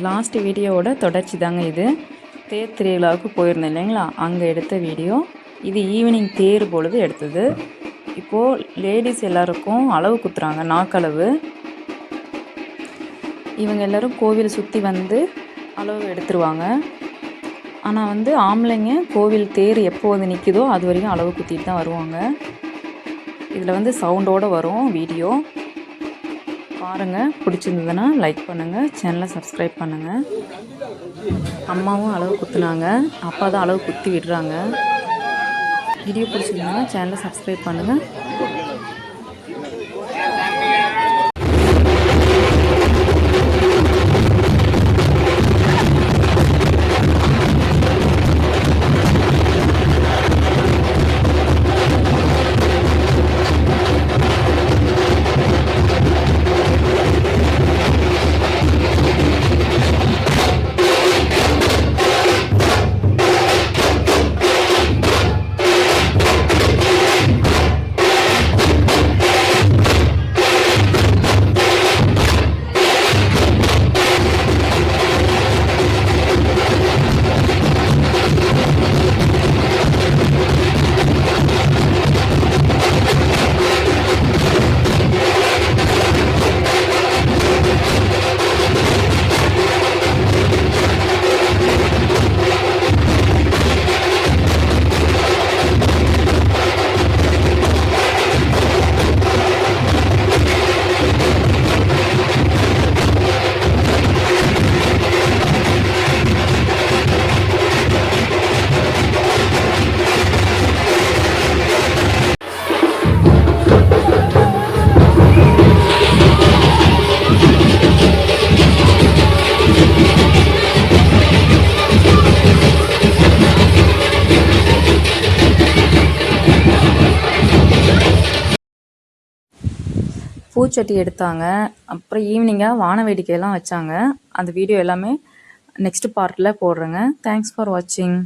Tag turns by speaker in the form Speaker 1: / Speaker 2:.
Speaker 1: Last வீடியோவோட தொடர்ச்சி தாங்க இது. தேர் திருவிழாவுக்கு போயிருந்தேன் இல்லைங்களா, அங்கே எடுத்த வீடியோ இது. ஈவினிங் தேர் பொழுது எடுத்தது. இப்போது லேடிஸ் எல்லாருக்கும் அளவு குத்துறாங்க, நாக்களவு. இவங்க எல்லோரும் கோவில் சுற்றி வந்து அளவு எடுத்துருவாங்க. ஆனால் ஆம்பளைங்க கோவில் தேர் எப்போ வந்து நிற்குதோ அது வரைக்கும் அளவு குத்திட்டு தான் வருவாங்க. இதில் சவுண்டோடு வரும் வீடியோ பாருங்கள். பிடிச்சிருந்ததுன்னா லைக் பண்ணுங்கள், சேனலை சப்ஸ்கிரைப் பண்ணுங்கள். அம்மாவும் அளவு குத்துனாங்க, அப்பா தான் அளவு குத்தி விடுறாங்க. வீடியோ பிடிச்சிருந்ததுன்னா சேனலை சப்ஸ்கிரைப் பண்ணுங்கள். பூச்சட்டி எடுத்தாங்க. அப்புறம் ஈவினிங்காக வான வேடிக்கையெல்லாம் வச்சாங்க. அந்த வீடியோ எல்லாமே நெக்ஸ்ட் பார்ட்டில் போடுறேங்க. தேங்க்ஸ் ஃபார் வாட்சிங்.